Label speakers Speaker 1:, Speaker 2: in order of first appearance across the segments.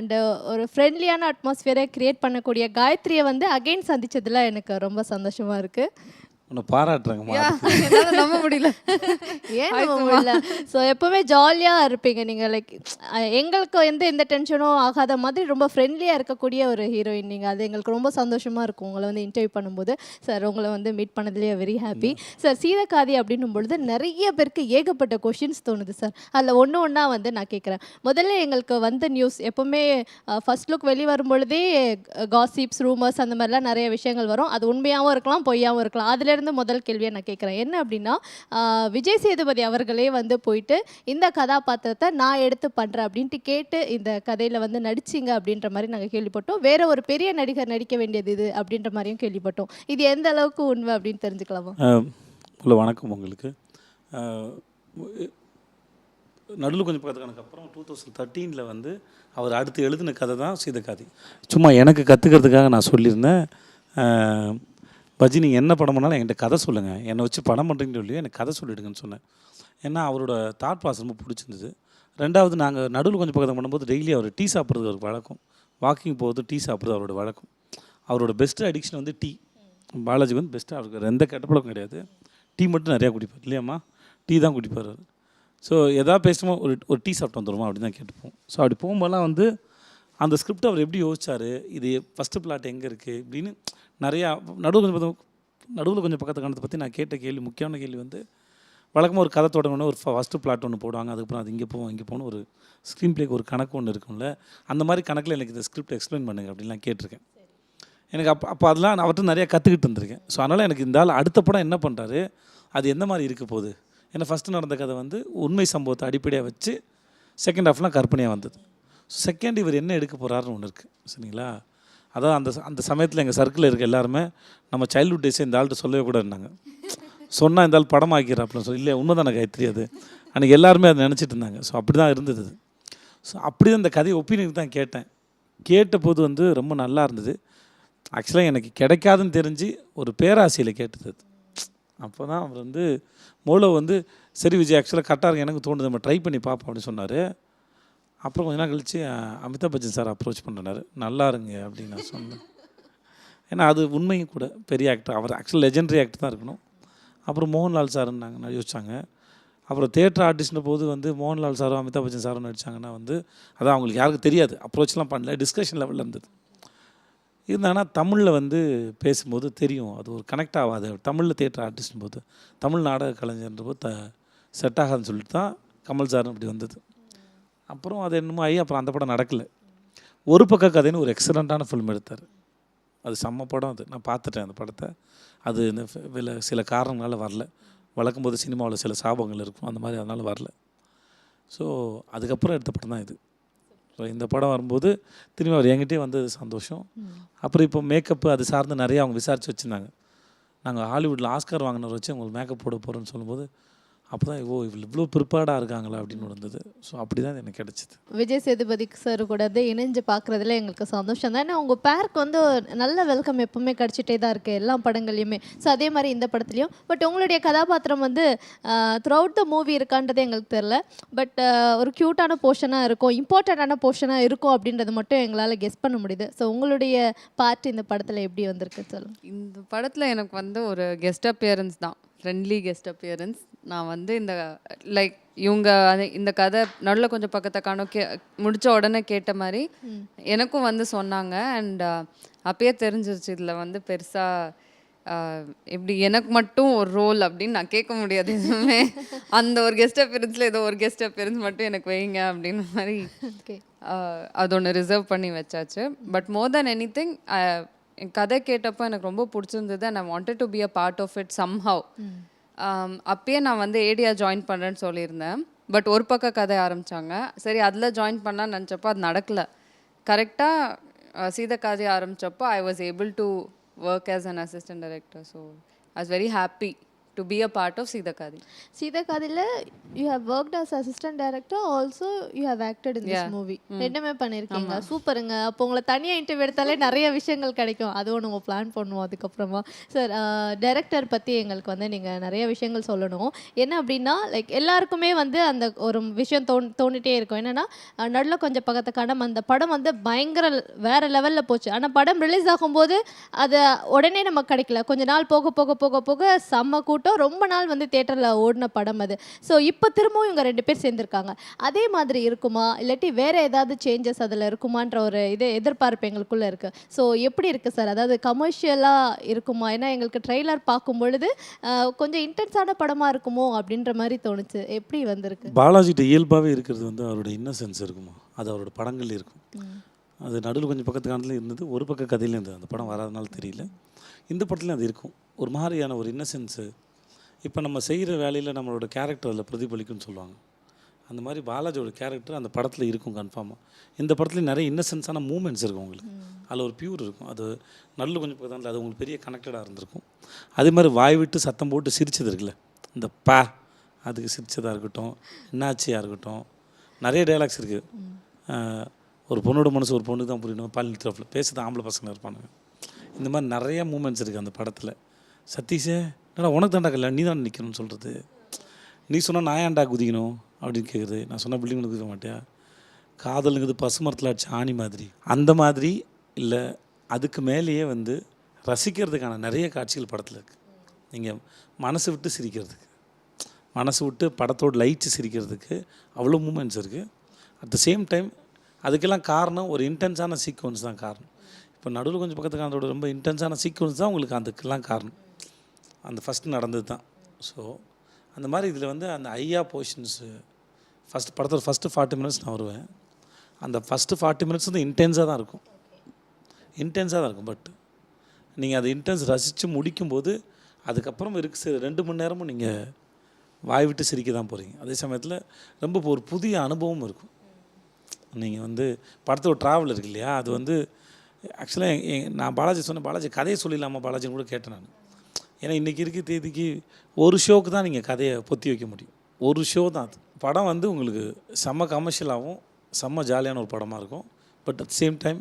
Speaker 1: And ஒரு ஃப்ரெண்ட்லியான அட்மாஸ்ஃபியரை create பண்ணக்கூடிய காயத்ரியை வந்து அகைன் சந்திச்சதில் எனக்கு ரொம்ப சந்தோஷமாக இருக்குது.
Speaker 2: உன்னை பாராட்டுறேங்கம்மா.
Speaker 3: என்னால் நம்ப முடியல.
Speaker 1: ஏன் இல்லை ஸோ எப்போவுமே ஜாலியாக இருப்பீங்க நீங்கள். லைக் எங்களுக்கு எந்த டென்ஷனும் ஆகாத மாதிரி ரொம்ப ஃப்ரெண்ட்லியாக இருக்கக்கூடிய ஒரு ஹீரோயின் நீங்கள். அது எங்களுக்கு ரொம்ப சந்தோஷமாக இருக்கும் உங்களை வந்து இன்டர்வியூ பண்ணும்போது. சார் உங்களை வந்து மீட் பண்ணதுலேயே வெரி ஹாப்பி சார். சீதக்காதி அப்படின்னும் பொழுது நிறைய பேருக்கு ஏகப்பட்ட கொஷின்ஸ் தோணுது சார். அதில் ஒன்று ஒன்றா வந்து நான் கேட்குறேன். முதல்ல எங்களுக்கு வந்த நியூஸ் எப்போவுமே ஃபர்ஸ்ட் லுக் வெளியே வரும்பொழுதே காசிப்ஸ் ரூமர்ஸ் அந்த மாதிரிலாம் நிறைய விஷயங்கள் வரும். அது உண்மையாகவும் இருக்கலாம் பொய்யாகவும் இருக்கலாம். அதுலேருந்து முதல் கேள்வியை நான் கேட்குறேன். என்ன அப்படின்னா விஜய் சேதுபதி அவர்களே வந்து போயிட்டு இந்த கதாபாத்திரத்தை நான் எடுத்து பண்ணுறேன் அப்படின்ட்டு கேட்டு இந்த கதையில் வந்து நடிச்சிங்க அப்படின்ற மாதிரி நாங்கள் கேள்விப்பட்டோம். வேற ஒரு பெரிய நடிகர் நடிக்க வேண்டியது இது அப்படின்ற மாதிரியும் கேள்விப்பட்டோம். இது எந்த அளவுக்கு உண்மை அப்படின்னு தெரிஞ்சுக்கலாமா?
Speaker 2: வணக்கம் உங்களுக்கு. நடுவில் கொஞ்சம் பார்த்துக்கணும். அப்புறம் 2013 வந்து அவர் அடுத்து எழுதின கதை தான் சீதக்காதி. சும்மா எனக்கு கற்றுக்கிறதுக்காக நான் சொல்லியிருந்தேன், பஜி நீங்கள் என்ன படம் பண்ணாலும் என்கிட்ட கதை சொல்லுங்கள், என்னை வச்சு படம் பண்ணுறீங்கன்னு சொல்லி எனக்கு கதை சொல்லிவிடுங்கன்னு சொன்னேன். ஏன்னா அவரோட தாட் ப்ராசஸ் ரொம்ப பிடிச்சிருந்தது. ரெண்டாவது நாங்கள் நடுவில் கொஞ்சம் பக்கத்தில் பண்ணும்போது டெய்லி அவர் டீ சாப்பிட்றது ஒரு வழக்கம். வாக்கிங் போகிறது டீ சாப்பிட்றது அவரோட வழக்கம். அவரோட பெஸ்ட்டு அடிக்ஷன் வந்து டீ. பாலாஜி வந்து பெஸ்ட்டாக அவருக்கு எந்த கெட்ட பழக்கம் கிடையாது. டீ மட்டும் நிறையா குடிப்பார் இல்லையாம்மா? டீ தான் குடிப்பார் அவர். ஸோ எதாவது பேசுமோ ஒரு டீ சாப்பிட்டு வந்துடுமா அப்படின்னு தான் கேட்டுப்போம். ஸோ அப்படி போகும்போதெல்லாம் வந்து அந்த ஸ்கிரிப்ட் அவர் எப்படி யோசிச்சார், இது ஃபஸ்ட்டு பிளாட் எங்கே இருக்குது இப்படின்னு நிறையா நடுவில் கொஞ்சம் பக்கத்து காணத்தை பற்றி நான் கேட்ட கேள்வி, முக்கியமான கேள்வி வந்து வழக்கமாக ஒரு கதை தொடங்கணும், ஒரு ஃபஸ்ட்டு பிளாட் ஒன்று போடுவாங்க, அதுக்கப்புறம் அது இங்கே போகணும் ஒரு ஸ்க்ரீன் பிளேக்கு ஒரு கணக்கு ஒன்று இருக்கும்ல, அந்த மாதிரி கணக்கில் எனக்கு இந்த ஸ்கிரிப்ட் எக்ஸ்பிளைன் பண்ணுங்க அப்படின்லாம் கேட்டிருக்கேன். எனக்கு அப்போ அதெல்லாம் நான் அவர்கிட்ட நிறையா கற்றுக்கிட்டு இருந்திருக்கேன். ஸோ அதனால் எனக்கு இந்த ஆள் அடுத்த படம் என்ன பண்ணுறாரு, அது எந்த மாதிரி இருக்க போகுது. ஏன்னா ஃபஸ்ட்டு நடந்த கதை வந்து உண்மை சம்பவத்தை அடிப்படையாக வச்சு செகண்ட் ஹாஃப்லாம் கற்பனையாக வந்தது. செகண்ட் இவர் என்ன எடுக்க போகிறாருன்னு ஒன்று இருக்குது சரிங்களா. அதான் அந்த சமயத்தில் எங்கள் சர்க்கிளில் இருக்க எல்லாருமே நம்ம சைல்ட்ஹுட் டேஸே இந்த ஆள்கிட்ட சொல்லவே கூட இருந்தாங்க. சொன்னால் இந்த ஆள் படம் ஆக்கிறாப்புலன்னு சொல்லி, இல்லை உண்மை தானே காயத்ரி, அது அன்றைக்கி எல்லாருமே அதை நினச்சிட்டு இருந்தாங்க. ஸோ அப்படி தான் இருந்தது. ஸோ அப்படி தான் இந்த கதையை ஒப்பீனியனுக்கு தான் கேட்டேன். கேட்டபோது வந்து ரொம்ப நல்லா இருந்தது. ஆக்சுவலாக எனக்கு கிடைக்காதுன்னு தெரிஞ்சு ஒரு பேராசையில் கேட்டது. அப்போ தான் அவர் வந்து மூளை வந்து சரி விஜய் ஆக்சுவலாக கரெக்டாக இருக்கு எனக்கு தோணுது, நம்ம ட்ரை பண்ணி பார்ப்போம் அப்படின்னு சொன்னார். அப்புறம் கொஞ்ச நாள் கழித்து அமிதாப் பச்சன் சார் அப்ரோச் பண்ணுறாரு, நல்லா இருங்க அப்படின்னு நான் சொன்னேன். ஏன்னா அது உண்மையும் கூட, பெரிய ஆக்டர் அவர், ஆக்சுவலாக லெஜெண்டரி ஆக்டர் தான் இருக்கணும். அப்புறம் மோகன்லால் சாருன்னு நாங்கள் யோசிச்சாங்க. அப்புறம் தேட்டர் ஆர்டிஸ்ட்ன போது வந்து மோகன்லால் சாரும் அமிதாப் பச்சன் சாரும் நடித்தாங்கன்னா வந்து அதான் அவங்களுக்கு யாருக்கும் தெரியாது, அப்ரோச்லாம் பண்ணல, டிஸ்கஷன் லெவலில் இருந்தது. இருந்தாங்கன்னா தமிழில் வந்து பேசும்போது தெரியும், அது ஒரு கனெக்ட் ஆகாது. தமிழில் தேட்டர் ஆர்டிஸ்ட்னு போது, தமிழ் நாடக கலைஞர்ன்ற போது செட் ஆகாதுன்னு சொல்லிட்டு தான் கமல் சார்னு அப்படி வந்தது. அப்புறம் அது என்னமோ ஆகி அப்புறம் அந்த படம் நடக்கலை. ஒரு பக்க கதைன்னு ஒரு எக்ஸலண்ட்டான ஃபிலிம் எடுத்தார். அது செம்ம படம். அது நான் பார்த்துட்டேன் அந்த படத்தை. அது இந்த சில காரணங்களால் வரல. வளர்க்கும் போது சினிமாவில் சில சாபங்கள் இருக்கும், அந்த மாதிரி அதனால் வரல. ஸோ அதுக்கப்புறம் எடுத்த படம் தான் இது. ஸோ இந்த படம் வரும்போது திரும்பி அவர் என்கிட்டே வந்தது சந்தோஷம். அப்புறம் இப்போ மேக்கப்பு அது சார்ந்து நிறைய அவங்க விசாரித்து வச்சுருந்தாங்க. நாங்கள் ஹாலிவுட்டில் ஆஸ்கார் வாங்கினவர் வச்சு உங்களுக்கு மேக்கப் போட போகிறோன்னு சொல்லும்போது அப்போ தான் இவ்வளோ ப்ரிப்பேர்டாக இருக்காங்களா அப்படின்னு இருந்தது. ஸோ அப்படி தான் எனக்கு கிடச்சிது.
Speaker 1: விஜய் சேதுபதி சார் கூட இணைஞ்சு பார்க்குறதுல எங்களுக்கு சந்தோஷம் தான். ஏன்னா உங்கள் பேருக்கு வந்து நல்ல வெல்கம் எப்போவுமே கிடச்சிட்டே தான் இருக்குது எல்லா படங்கள்லையுமே. ஸோ அதே மாதிரி இந்த படத்துலையும். பட் உங்களுடைய கதாபாத்திரம் வந்து த்ரூ அவுட் த மூவி இருக்கான்றது எங்களுக்கு தெரில. பட் ஒரு க்யூட்டான போர்ஷனாக இருக்கும், இம்பார்ட்டண்ட்டான போர்ஷனாக இருக்கும் அப்படின்றது மட்டும் எங்களால் கெஸ் பண்ண முடியுது. ஸோ உங்களுடைய பார்ட் இந்த படத்தில் எப்படி வந்திருக்கு சொல்லுங்கள்.
Speaker 3: இந்த படத்தில் எனக்கு வந்து ஒரு கெஸ்ட் அப்பியரன்ஸ் தான், ஃப்ரெண்ட்லி கெஸ்ட் அப்பியரன்ஸ். நான் வந்து இந்த லைக் இவங்க இந்த கதை நடுவில் கொஞ்சம் பக்கத்தை காணும் முடித்த உடனே கேட்ட மாதிரி எனக்கும் வந்து சொன்னாங்க. அண்ட் அப்பயே தெரிஞ்சிருச்சு இதில் வந்து பெருசாக எப்படி எனக்கு மட்டும் ஒரு ரோல் அப்படின்னு நான் கேட்க முடியாது எதுவுமே. அந்த ஒரு கெஸ்ட் அப்பியரன்ஸில் ஏதோ ஒரு கெஸ்ட் அப்பியரன்ஸ் மட்டும் எனக்கு வைங்க அப்படின்னு மாதிரி அது ஒன்று ரிசர்வ் பண்ணி வச்சாச்சு. But more then anything என் கதை கேட்டப்போ எனக்கு ரொம்ப பிடிச்சிருந்தது. And I wanted to be a part of it somehow. அப்பயே நான் வந்து ஏடியா ஜாயின் பண்ணுறேன்னு சொல்லியிருந்தேன். பட் ஒரு பக்கம் கதை ஆரம்பித்தாங்க. சரி அதில் ஜாயின் பண்ணான்னு நினச்சப்போ அது நடக்கலை. கரெக்டாக சீதக்காதி ஆரம்பித்தப்போ I was able to work as an assistant director. So I was very happy to be a part of Seethakaathi.
Speaker 1: சீதக்காதியில் you have worked as assistant director, also you have acted in this movie. ரெண்டுமே பண்ணியிருக்கீங்க, சூப்பருங்க. அப்போ உங்களை தனியாக interview எடுத்தாலே நிறைய விஷயங்கள் கிடைக்கும். அதுவும் நம்ம பிளான் பண்ணுவோம் அதுக்கப்புறமா. சார், டைரக்டர் பற்றி எங்களுக்கு வந்து நீங்கள் நிறைய விஷயங்கள் சொல்லணும். என்ன அப்படின்னா, லைக் எல்லாருக்குமே வந்து அந்த ஒரு விஷயம் தோணிட்டே இருக்கும். என்னென்னா, நடுவில் கொஞ்சம் பக்கத்து கடம், அந்த படம் வந்து பயங்கர வேறு லெவலில் போச்சு. ஆனால் படம் ரிலீஸ் ஆகும்போது அது உடனே நமக்கு கிடைக்கல. கொஞ்ச நாள் போக போக போக போக செம்ம கூட்டம், ரொம்ப நாள் வந்து தியேட்டரில் ஓடின படம் அது. ஸோ இப்போ திரும்பவும் இவங்க 2 பேர் சேர்ந்துருக்காங்க. அதே மாதிரி இருக்குமா, இல்லாட்டி வேறு ஏதாவது சேஞ்சஸ் அதில் இருக்குமான்ற ஒரு எதிர்பார்ப்பு எங்களுக்குள்ளே இருக்குது. ஸோ எப்படி இருக்குது சார்? அதாவது கமர்ஷியலாக இருக்குமா? ஏன்னா எங்களுக்கு ட்ரெய்லர் பார்க்கும் பொழுது கொஞ்சம் இன்டென்ஸான படமாக இருக்குமோ அப்படின்ற மாதிரி தோணுச்சு. எப்படி வந்திருக்கு?
Speaker 2: பாலாஜிட்ட இயல்பாகவே இருக்கிறது வந்து அவரோட இன்னசென்ஸ் இருக்குமா, அது அவரோட படங்கள் இருக்கும். அது நடுவில் கொஞ்சம் பக்கத்து காலத்தில் இருந்தது, ஒரு பக்க கதையில இருந்தது. அந்த படம் வராதனால தெரியல. இந்த படத்துலையும் அது இருக்கும், ஒரு மாதிரியான ஒரு இன்னசென்ஸு. இப்போ நம்ம செய்கிற வேலையில் நம்மளோட கேரக்டர் அதில் பிரதிபலிக்குன்னு சொல்லுவாங்க. அந்த மாதிரி பாலாஜியோட கேரக்டர் அந்த படத்தில் இருக்கும் கன்ஃபார்மாக. இந்த படத்துலேயும் நிறைய இன்னசென்ஸான மூமெண்ட்ஸ் இருக்கும் உங்களுக்கு. அதில் ஒரு பியூர் இருக்கும். அது நடுவில் கொஞ்சம் பக்கத்தில் அது உங்களுக்கு பெரிய கனெக்டடாக இருந்திருக்கும். அதே மாதிரி வாய் விட்டு சத்தம் போட்டு சிரிச்சது இருக்குல்ல, இந்த பா அதுக்கு சிரிச்சதாக இருக்கட்டும், என்னாச்சியாக இருக்கட்டும், நிறைய டைலாக்ஸ் இருக்குது. ஒரு பொண்ணோட மனசு ஒரு பொண்ணுக்கு தான் புரியணும், பால் நிறுத்தப்பில் பேசுறது ஆம்பளை பசங்க இருப்பானுங்க. இந்த மாதிரி நிறைய மூமெண்ட்ஸ் இருக்குது அந்த படத்தில். சதீஷே, என்னடா உனக்கு தாண்டா கல்யாணம், நீ தான் நிற்கணும்னு சொல்கிறது. நீ சொன்னால் நான் ஏன்டா குதிக்கணும் அப்படின்னு கேட்குறது. நான் சொன்னால் பில்டிங் குதிக்க மாட்டியா? காதலுங்கிறது பசுமரத்தில் அடிச்ச ஆணி மாதிரி, அந்த மாதிரி இல்லை, அதுக்கு மேலேயே வந்து ரசிக்கிறதுக்கான நிறைய காட்சிகள் படத்தில் இருக்குது. நீங்கள் மனசு விட்டு சிரிக்கிறதுக்கு, மனசு விட்டு படத்தோடு லைட்ஸ் சிரிக்கிறதுக்கு அவ்வளோ மூமெண்ட்ஸ் இருக்குது. அட் த சேம் டைம் அதுக்கெல்லாம் காரணம் ஒரு இன்டென்ஸான சீக்வன்ஸ் தான் காரணம். இப்போ நடுவில் கொஞ்சம் பக்கத்து காரணத்தோட ரொம்ப இன்டென்ஸான சீக்வன்ஸ் தான் உங்களுக்கு அதுக்கெல்லாம் காரணம். அந்த ஃபஸ்ட்டு நடந்தது தான். ஸோ அந்த மாதிரி இதில் வந்து அந்த ஐயா போர்ஷன்ஸு ஃபஸ்ட் படத்தோட ஃபஸ்ட்டு 40 minutes நான் வருவேன். அந்த ஃபஸ்ட்டு 40 minutes வந்து இன்டென்ஸாக தான் இருக்கும், இன்டென்ஸாக தான் இருக்கும். பட் நீங்கள் அது இன்டென்ஸ் ரசித்து முடிக்கும்போது அதுக்கப்புறம் இருக்கு 2 மணி நேரமும் நீங்கள் வாய் விட்டு சிரிக்க தான் போகிறீங்க. அதே சமயத்தில் ரொம்ப ஒரு புதிய அனுபவம் இருக்கும். நீங்கள் வந்து படத்தோட ட்ராவல் இருக்கு இல்லையா, அது வந்து ஆக்சுவலாக நான் பாலாஜி சொன்னேன், பாலாஜி கதையை சொல்லிடலாமா பாலாஜின்னு கூட கேட்டேன் நான். ஏன்னா இன்றைக்கி இருக்க தேதிக்கு ஒரு ஷோக்கு தான் நீங்கள் கதையை பொத்தி வைக்க முடியும். ஒரு ஷோ தான் அது. படம் வந்து உங்களுக்கு செம்ம கமர்ஷியலாகவும் செம்ம ஜாலியான ஒரு படமாக இருக்கும். பட் அட் சேம் டைம்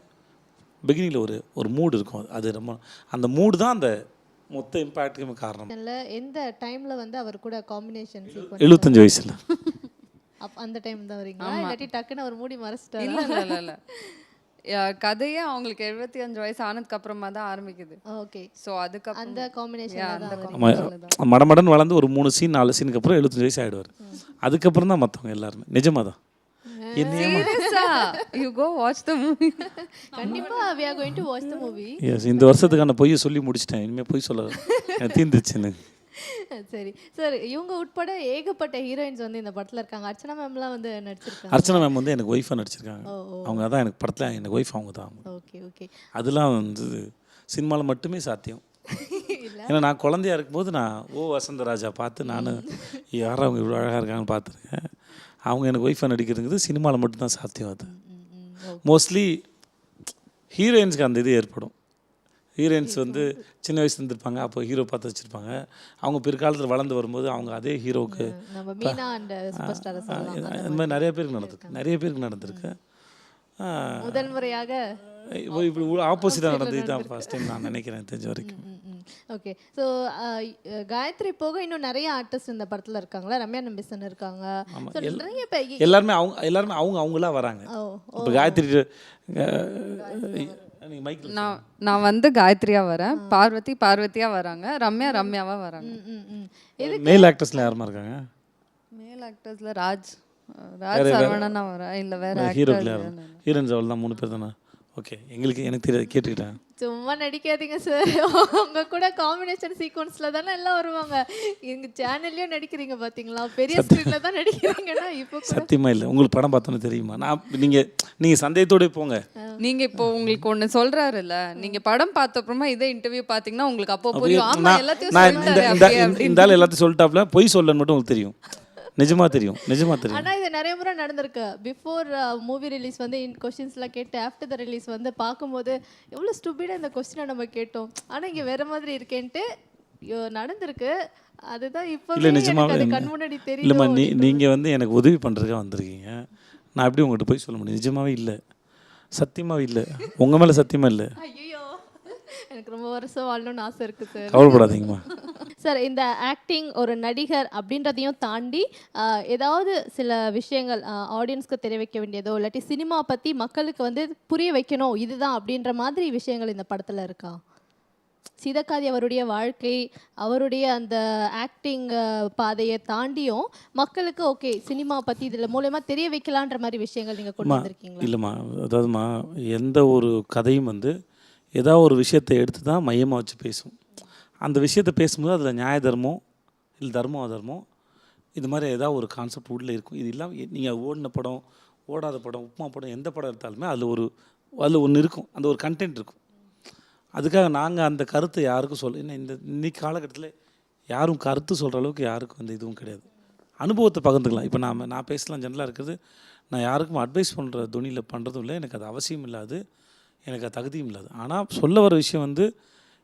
Speaker 2: பிகினிங்கில் ஒரு மூடு இருக்கும். அது ரொம்ப அந்த மூடு தான் அந்த மொத்த இம்பேக்ட்டுக்குமே காரணம்.
Speaker 1: எந்த டைமில் வந்து அவர் கூட காம்பினேஷன்
Speaker 2: 75 வயசில்
Speaker 1: அந்த டைம் தான் வரீங்களா, இல்லாட்டி டக்குன்னு அவர் மூடி மறைச்சிட்டாரு?
Speaker 3: இல்லை இல்லை, கதையே அவங்களுக்கு 75 வயசு ஆனதுக்கு அப்புறமா தான் ஆரம்பிக்குது.
Speaker 1: ஓகே.
Speaker 3: ஸோ அதுக்கப்புறம்
Speaker 1: அந்த காம்பினேஷன்
Speaker 2: மடமடன் வளர்ந்து ஒரு 3 சீன் 4 சீனுக்கு அப்புறம் 75 வயசு ஆகிடுவார். அதுக்கப்புறம் தான் மற்றவங்க எல்லாருமே. நிஜமாக தான்.
Speaker 3: You go watch the movie.
Speaker 1: கண்டிப்பா we are going to watch the movie.
Speaker 2: Yes, இந்த வருஷத்துக்கான பொய்யை சொல்லி முடிச்சிட்டேன். இனிமேல் பொய் சொல்ல எனக்கு தீர்ந்துச்சுன்னு.
Speaker 1: சரி சார், இவங்க உட்பட ஏகப்பட்ட ஹீரோயின்ஸ் வந்து இந்த படத்தில் இருக்காங்க. அர்ச்சனா மேம்லாம் வந்து நடிச்சிருக்காங்க.
Speaker 2: அர்ச்சனா மேம் வந்து எனக்கு ஒய்ஃபாக நடிச்சிருக்காங்க. அவங்க தான் எனக்கு படத்தில் எனக்கு ஒய்ஃப் அவங்க தான்.
Speaker 1: Okay okay.
Speaker 2: அதெல்லாம் வந்து சினிமாவில் மட்டுமே சாத்தியம். ஏன்னா நான் குழந்தையா இருக்கும்போது நான் வசந்தராஜா பார்த்து நான் யாரும் அவங்க இவ்வளோ அழகாக இருக்காங்கன்னு பார்த்துருக்கேன். அவங்க எனக்கு ஒய்ஃபாக நடிக்கிறதுங்கிறது சினிமாவில் மட்டும்தான் சாத்தியம். அது மோஸ்ட்லி ஹீரோயின்ஸ்க்கு அந்த இது ஏற்படும். ஹீரோயின்ஸ் வந்து சின்ன வயசுல இருந்திருப்பாங்க, அப்போ ஹீரோ பார்த்து வச்சுருப்பாங்க. அவங்க பிற்காலத்தில் வளர்ந்து வரும்போது அவங்க அதே ஹீரோவுக்கு அந்த மாதிரி நிறைய பேருக்கு நடந்திருக்கு.
Speaker 1: முதல் முறையாக
Speaker 2: இப்படி ஆப்போசிட்டாக நடந்தது தான் ஃபர்ஸ்ட் டைம் நான் நினைக்கிறேன் தெரிஞ்ச வரைக்கும்.
Speaker 1: ஓகே. ஸோ காயத்ரி போக இன்னும் நிறைய ஆர்டிஸ்ட் இந்த படத்தில் இருக்காங்களா? ரம்யா நம்பிசன் இருக்காங்க.
Speaker 2: எல்லாருமே அவங்களா வராங்க. இப்போ காயத்ரி
Speaker 3: நான் வந்து காயத்ரியா வரேன், பார்வதியா வராங்க, ரம்யாவா வராங்க.
Speaker 2: மேல் ஆக்டர்ஸ்ல யாருமா இருக்காங்க?
Speaker 3: மேல் ஆக்டர்ஸ்ல ராஜ் சரவணனா வரா, இல்ல வேற ஆக்டர்?
Speaker 2: ஹீரோயின்ஸ் அவள் தான் 3 பேர் தானே. ஓகே, எனக்கு தெரியாது, கேட்டுக்கிட்டேன்.
Speaker 1: சும்மா நடிக்காதீங்க சார். உங்க கூட காம்பினேஷன் சீக்வன்ஸ்ல தானே எல்லாம் வருவாங்க. எங்க சேனல்லையும் நடிக்கிறீங்க பார்த்தீங்களா? பெரிய ஸ்க்ரீன்ல தான் நடிக்கிறீங்கன்னா இப்போ
Speaker 2: சத்தியமா இல்லை. உங்களுக்கு படம் பார்த்தோன்னு தெரியுமா? நீங்க சந்தேகத்தோட போங்க.
Speaker 3: நீங்க இப்போ உங்களுக்கு ஒன்று சொல்றாருல்ல, நீங்க படம் பார்த்த அப்புறமா இதே இன்டர்வியூ பார்த்தீங்கன்னா உங்களுக்கு அப்போ புரியும். ஆமா, எல்லாத்தையும்
Speaker 2: இந்த ஆள் எல்லாத்தையும் சொல்லிட்டாப்ல, பொய் சொல்லன்னு மட்டும் உங்களுக்கு தெரியும். நிஜமா தெரியும்.
Speaker 1: ஆனால் இது நிறைய முறை நடந்திருக்கு. பிஃபோர் மூவி ரிலீஸ் வந்து கொஸ்டின்ஸ்லாம் கேட்டு ஆஃப்டர் த ரிலீஸ் வந்து பார்க்கும்போது எவ்வளோ ஸ்டூபிடாக இந்த கொஸ்டினை நம்ம கேட்டோம், ஆனால் இங்கே வேறு மாதிரி இருக்கேன்ட்டு நடந்திருக்கு. அதுதான் இப்போ
Speaker 2: இல்லை நிஜமாவே
Speaker 1: அது
Speaker 2: என்ன
Speaker 1: கண் முன்னாடி
Speaker 2: இல்லைம்மா
Speaker 1: தெரியும்.
Speaker 2: நீங்கள் வந்து எனக்கு உதவி பண்ணுறதுக்காக வந்திருக்கீங்க. நான் எப்படி உங்கள்கிட்ட போய் சொல்ல முடியும்? நிஜமாவே இல்லை, சத்தியமாகவே இல்லை, உங்கள் மேலே சத்தியமாக இல்லை.
Speaker 1: ஐயோ, எனக்கு ரொம்ப வருஷம் வாழணும்னு ஆசை இருக்கு சார்.
Speaker 2: கவலைப்படாதீங்கம்மா.
Speaker 1: சார், இந்த ஆக்டிங் ஒரு நடிகர் அப்படின்றதையும் தாண்டி ஏதாவது சில விஷயங்கள் ஆடியன்ஸ்க்கு தெரிய வைக்க வேண்டியதோ இல்லாட்டி சினிமா பற்றி மக்களுக்கு வந்து புரிய வைக்கணும் இதுதான் அப்படின்ற மாதிரி விஷயங்கள் இந்த படத்தில் இருக்கா? சீதக்காதி அவருடைய வாழ்க்கை, அவருடைய அந்த ஆக்டிங் பாதையை தாண்டியும் மக்களுக்கு ஓகே சினிமா பற்றி இதில் மூலயமா தெரிய வைக்கலான்ற மாதிரி விஷயங்கள் நீங்கள் கொண்டு வந்திருக்கீங்களா?
Speaker 2: இல்லைம்மா, அதாவதுமா எந்த ஒரு கதையும் வந்து ஏதாவது ஒரு விஷயத்தை எடுத்து தான் மையமாக வச்சு பேசும். அந்த விஷயத்தை பேசும்போது அதில் நியாய தர்மம் இல்லை தர்மம் அதர்மம் இது மாதிரி ஏதாவது ஒரு கான்செப்ட் உள்ளே இருக்கும். இது இல்லாமல் நீங்கள் ஓடின படம், ஓடாத படம், உப்புமா படம், எந்த படம் எடுத்தாலுமே அதில் ஒன்று இருக்கும், அந்த ஒரு கண்டென்ட் இருக்கும். அதுக்காக நாங்கள் அந்த கருத்தை யாருக்கும் இன்னைக்கு காலகட்டத்தில் யாரும் கருத்து சொல்கிற அளவுக்கு யாருக்கும் அந்த இதுவும் கிடையாது. அனுபவத்தை பகிர்ந்துக்கலாம். இப்போ நான் பேசலாம் ஜென்ரலாக இருக்கிறது. நான் யாருக்கும் அட்வைஸ் பண்ணுற துணியில் பண்ணுறதும் இல்லை, எனக்கு அது அவசியம் இல்லாது, எனக்கு அது தகுதியும் இல்லாது. ஆனால் சொல்ல வர விஷயம் வந்து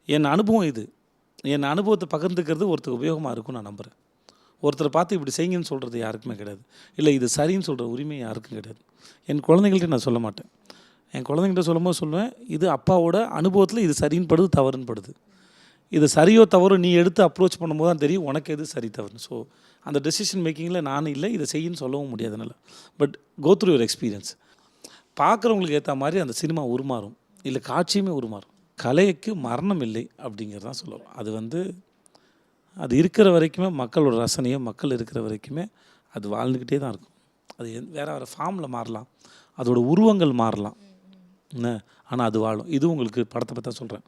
Speaker 2: என் அனுபவம் இது. என் அனுபவத்தை பகிர்ந்துக்கிறது ஒருத்தருக்கு உபயோகமாக இருக்கும்னு நான் நம்புகிறேன். ஒருத்தரை பார்த்து இப்படி செய்யுங்கன்னு சொல்கிறது யாருக்குமே கிடையாது, இல்லை இது சரின்னு சொல்கிற உரிமை யாருக்கும் கிடையாது. என் குழந்தைங்கள்ட்ட நான் சொல்ல மாட்டேன். என் குழந்தைங்கிட்ட சொல்லும்போது சொல்லுவேன், இது அப்பாவோட அனுபவத்தில் இது சரின்னு படுது, தவறுன்னு படுது. இது சரியோ தவறோ நீ எடுத்து அப்ரோச் பண்ணும்போது தான் தெரியும் உனக்கு எது சரி தவறுன்னு. ஸோ அந்த டெசிஷன் மேக்கிங்கில் நானும் இல்லை, இதை செய்யின்னு சொல்லவும் முடியாதுனால. But go through your experience. பார்க்குறவங்களுக்கு ஏற்ற மாதிரி அந்த சினிமா உருமாறும், இல்லை காட்சியுமே உருமாறும். கலைக்கு மரணம் இல்லை அப்படிங்கிறது தான் சொல்லுவோம். அது வந்து அது இருக்கிற வரைக்குமே மக்களோட ரசனையோ மக்கள் இருக்கிற வரைக்குமே அது வாழ்ந்துக்கிட்டே தான் இருக்கும். அது வேறு ஃபார்மில் மாறலாம், அதோட உருவங்கள் மாறலாம், ஆனால் அது வாழும். இது உங்களுக்கு படத்தை பற்றி தான் சொல்கிறேன்.